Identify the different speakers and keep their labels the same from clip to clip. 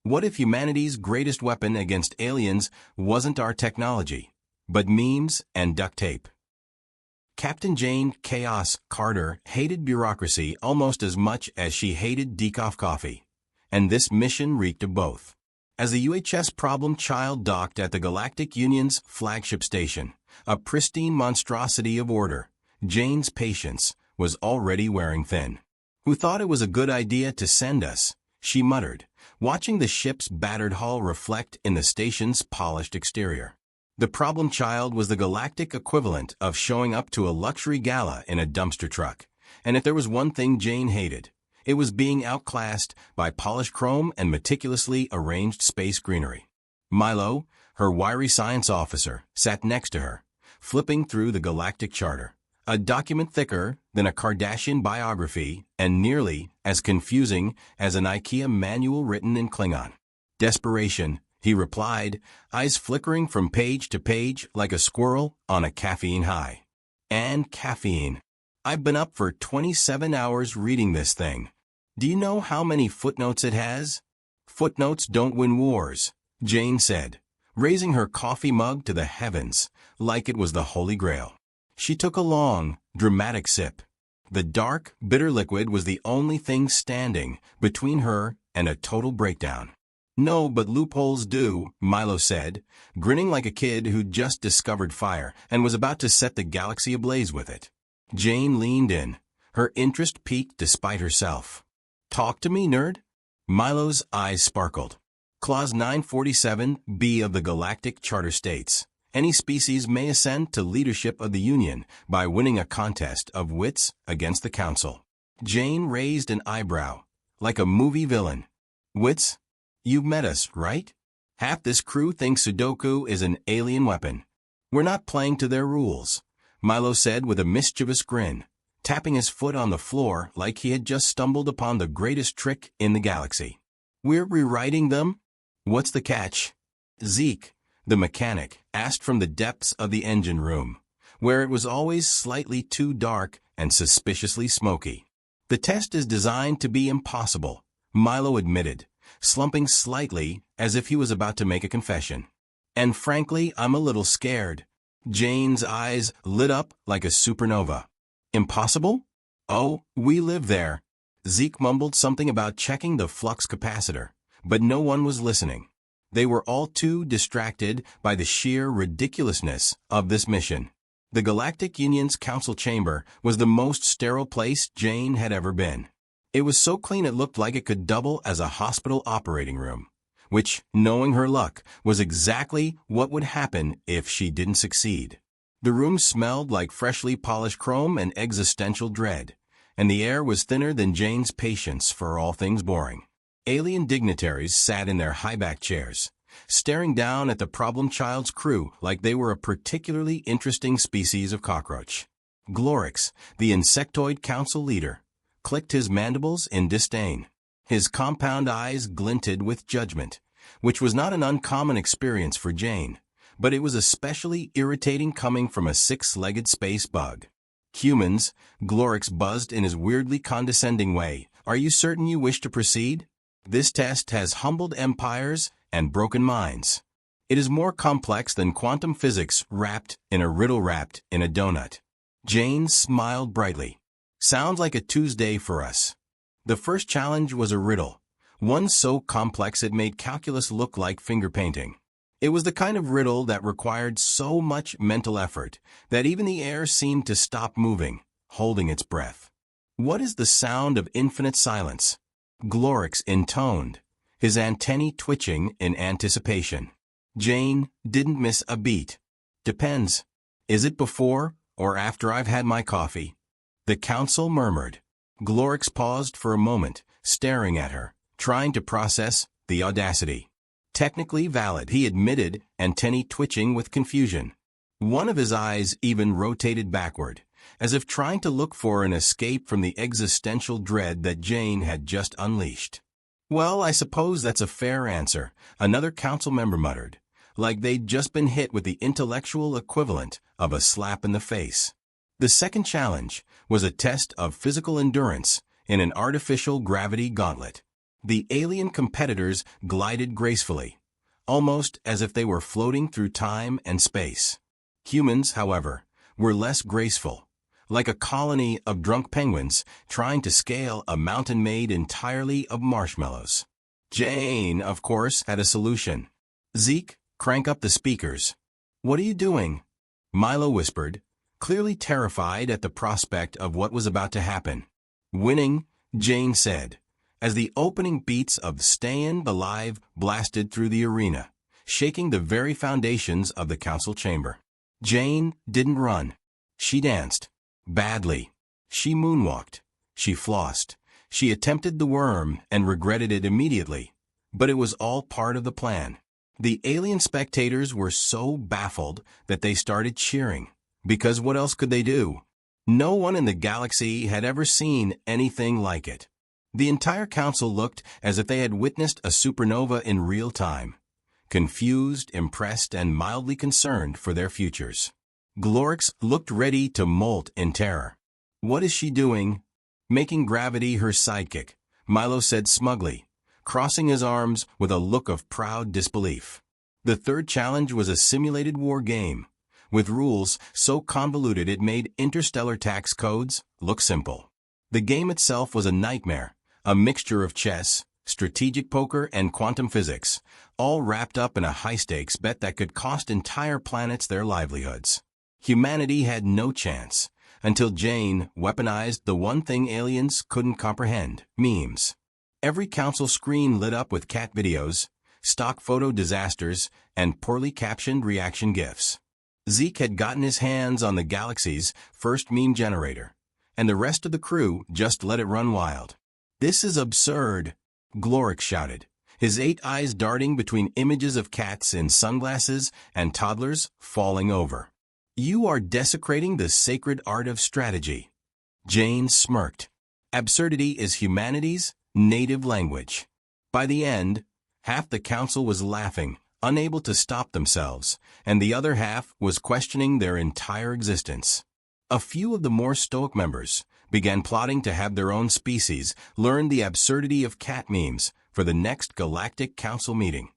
Speaker 1: What if humanity's greatest weapon against aliens wasn't our technology, but memes and duct tape? Captain Jane Chaos Carter hated bureaucracy almost as much as she hated decaf coffee, and this mission reeked of both. As the UHS Problem Child docked at the Galactic Union's flagship station, a pristine monstrosity of order, Jane's patience was already wearing thin. "Who thought it was a good idea to send us?" she muttered, watching the ship's battered hull reflect in the station's polished exterior. The Problem Child was the galactic equivalent of showing up to a luxury gala in a dumpster truck, and if there was one thing Jane hated, it was being outclassed by polished chrome and meticulously arranged space greenery. Milo, her wiry science officer, sat next to her, flipping through the Galactic Charter, a document thicker than a Kardashian biography and nearly as confusing as an IKEA manual written in Klingon. "Desperation," he replied, eyes flickering from page to page like a squirrel on a caffeine high. "And caffeine. I've been up for 27 hours reading this thing. Do you know how many footnotes it has?" "Footnotes don't win wars," Jane said, raising her coffee mug to the heavens like it was the Holy Grail. She took a long, dramatic sip. The dark, bitter liquid was the only thing standing between her and a total breakdown. "No, but loopholes do," Milo said, grinning like a kid who'd just discovered fire and was about to set the galaxy ablaze with it. Jane leaned in, her interest piqued despite herself. "Talk to me, nerd." Milo's eyes sparkled. Clause 947b of the Galactic Charter states, "Any species may ascend to leadership of the Union by winning a contest of wits against the Council." Jane raised an eyebrow, like a movie villain. "Wits? You've met us, right? Half this crew thinks Sudoku is an alien weapon. We're not playing to their rules," Milo said with a mischievous grin, tapping his foot on the floor like he had just stumbled upon the greatest trick in the galaxy. "We're rewriting them?" "What's the catch?" Zeke, the mechanic, asked from the depths of the engine room, where it was always slightly too dark and suspiciously smoky. "The test is designed to be impossible," Milo admitted, slumping slightly as if he was about to make a confession. "And frankly, I'm a little scared." Jane's eyes lit up like a supernova. "Impossible?" "Oh, we live there." Zeke mumbled something about checking the flux capacitor, but no one was listening. They were all too distracted by the sheer ridiculousness of this mission. The Galactic Union's council chamber was the most sterile place Jane had ever been. It was so clean it looked like it could double as a hospital operating room, which, knowing her luck, was exactly what would happen if she didn't succeed. The room smelled like freshly polished chrome and existential dread, and the air was thinner than Jane's patience for all things boring. Alien dignitaries sat in their high-back chairs, staring down at the Problem Child's crew like they were a particularly interesting species of cockroach. Glorix, the insectoid council leader, clicked his mandibles in disdain. His compound eyes glinted with judgment, which was not an uncommon experience for Jane, but it was especially irritating coming from a six-legged space bug. "Humans," Glorix buzzed in his weirdly condescending way, "are you certain you wish to proceed? This test has humbled empires and broken minds. It is more complex than quantum physics wrapped in a riddle wrapped in a donut." Jane smiled brightly. "Sounds like a Tuesday for us." The first challenge was a riddle, one so complex it made calculus look like finger painting. It was the kind of riddle that required so much mental effort that even the air seemed to stop moving, holding its breath. "What is the sound of infinite silence?" Glorix intoned, his antennae twitching in anticipation. Jane didn't miss a beat. "Depends. Is it before or after I've had my coffee?" The council murmured. Glorix paused for a moment, staring at her, trying to process the audacity. "Technically valid," he admitted, antennae twitching with confusion. One of his eyes even rotated backward, as if trying to look for an escape from the existential dread that Jane had just unleashed. "Well, I suppose that's a fair answer," another council member muttered, like they'd just been hit with the intellectual equivalent of a slap in the face. The second challenge was a test of physical endurance in an artificial gravity gauntlet. The alien competitors glided gracefully, almost as if they were floating through time and space. Humans, however, were less graceful, like a colony of drunk penguins trying to scale a mountain made entirely of marshmallows. Jane, of course, had a solution. "Zeke, crank up the speakers." "What are you doing?" Milo whispered, clearly terrified at the prospect of what was about to happen. "Winning," Jane said, as the opening beats of "Stayin' Alive" blasted through the arena, shaking the very foundations of the council chamber. Jane didn't run. She danced. Badly. She moonwalked. She flossed. She attempted the worm and regretted it immediately. But it was all part of the plan. The alien spectators were so baffled that they started cheering. Because what else could they do? No one in the galaxy had ever seen anything like it. The entire council looked as if they had witnessed a supernova in real time. Confused, impressed, and mildly concerned for their futures. Glorix looked ready to molt in terror. "What is she doing?" "Making gravity her sidekick," Milo said smugly, crossing his arms with a look of proud disbelief. The third challenge was a simulated war game, with rules so convoluted it made interstellar tax codes look simple. The game itself was a nightmare, a mixture of chess, strategic poker, and quantum physics, all wrapped up in a high-stakes bet that could cost entire planets their livelihoods. Humanity had no chance, until Jane weaponized the one thing aliens couldn't comprehend: memes. Every council screen lit up with cat videos, stock photo disasters, and poorly captioned reaction GIFs. Zeke had gotten his hands on the galaxy's first meme generator, and the rest of the crew just let it run wild. "This is absurd," Glorix shouted, his 8 eyes darting between images of cats in sunglasses and toddlers falling over. "You are desecrating the sacred art of strategy." Jane smirked. Absurdity is humanity's native language. By the end, half the council was laughing, unable to stop themselves, and the other half was questioning their entire existence. A few of the more stoic members began plotting to have their own species learn the absurdity of cat memes for the next Galactic Council meeting,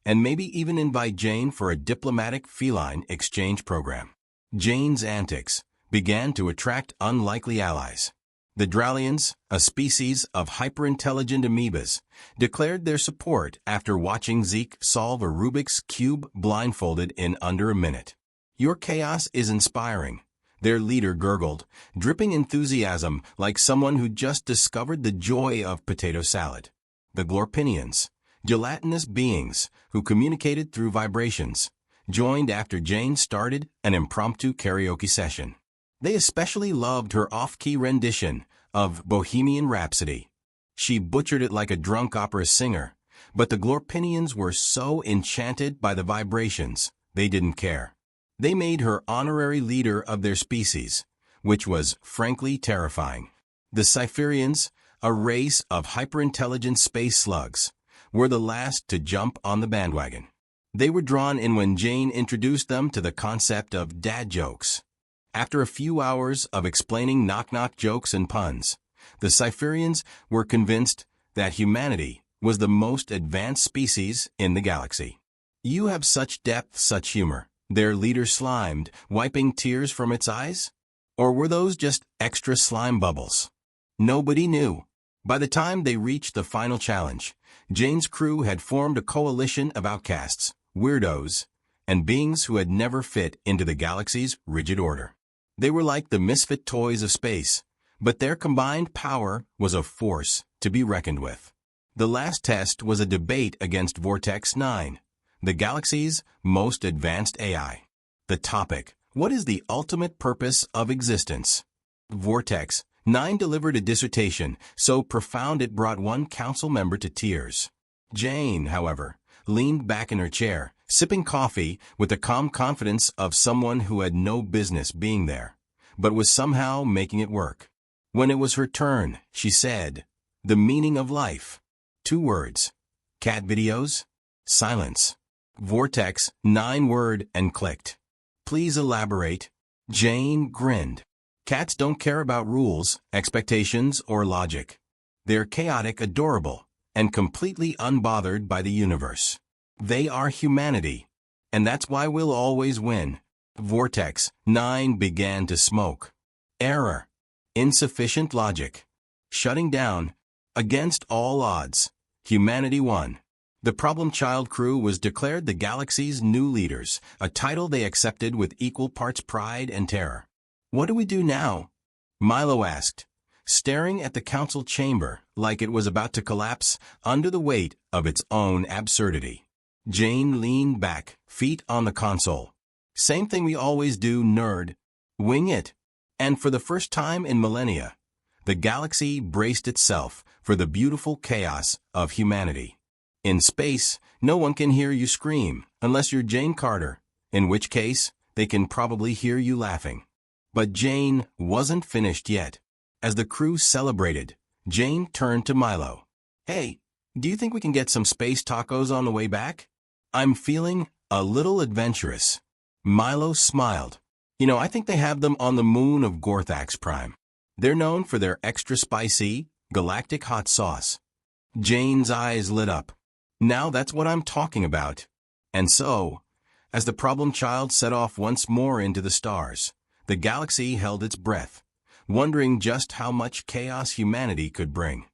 Speaker 1: and maybe even invite Jane for a diplomatic feline exchange program. Jane's antics began to attract unlikely allies. The Dralians, a species of hyper-intelligent amoebas, declared their support after watching Zeke solve a Rubik's Cube blindfolded in under a minute. "Your chaos is inspiring," their leader gurgled, dripping enthusiasm like someone who just discovered the joy of potato salad. The Glorpinians, gelatinous beings who communicated through vibrations, joined after Jane started an impromptu karaoke session. They especially loved her off-key rendition of Bohemian Rhapsody. She butchered it like a drunk opera singer, but the Glorpinians were so enchanted by the vibrations, they didn't care. They made her honorary leader of their species, which was frankly terrifying. The Cypherians, a race of hyper-intelligent space slugs, were the last to jump on the bandwagon. They were drawn in when Jane introduced them to the concept of dad jokes. After a few hours of explaining knock-knock jokes and puns, the Cypherians were convinced that humanity was the most advanced species in the galaxy. "You have such depth, such humor," their leader slimed, wiping tears from its eyes? Or were those just extra slime bubbles? Nobody knew. By the time they reached the final challenge, Jane's crew had formed a coalition of outcasts, weirdos, and beings who had never fit into the galaxy's rigid order. They were like the misfit toys of space, but their combined power was a force to be reckoned with. The last test was a debate against Vortex 9, the galaxy's most advanced AI. The topic: what is the ultimate purpose of existence? Vortex 9 delivered a dissertation so profound it brought one council member to tears. Jane, however, leaned back in her chair, sipping coffee with the calm confidence of someone who had no business being there, but was somehow making it work. When it was her turn, she said, "The meaning of life." 2 words. Cat videos? Silence. Vortex 9 whirred and clicked. "Please elaborate." Jane grinned. "Cats don't care about rules, expectations, or logic. They're chaotic, adorable, and completely unbothered by the universe. They are humanity. And that's why we'll always win. Vortex 9 began to smoke. Error. Insufficient logic. Shutting down. Against all odds. Humanity won. The Problem Child crew was declared the galaxy's new leaders, a title they accepted with equal parts pride and terror. What do we do now? Milo asked, staring at the council chamber like it was about to collapse under the weight of its own absurdity. Jane leaned back, feet on the console. Same thing we always do, nerd. Wing it. And for the first time in millennia, the galaxy braced itself for the beautiful chaos of humanity. In space, no one can hear you scream unless you're Jane Carter, in which case they can probably hear you laughing. But Jane wasn't finished yet. As the crew celebrated, Jane turned to Milo. Hey, do you think we can get some space tacos on the way back? I'm feeling a little adventurous. Milo smiled. I think they have them on the moon of Gorthax Prime. They're known for their extra spicy, galactic hot sauce. Jane's eyes lit up. Now that's what I'm talking about. And so, as the Problem Child set off once more into the stars, the galaxy held its breath, wondering just how much chaos humanity could bring,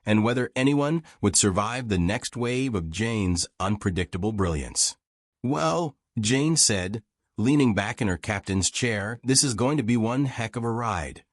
Speaker 1: and whether anyone would survive the next wave of Jane's unpredictable brilliance. Well, Jane said, leaning back in her captain's chair, this is going to be one heck of a ride.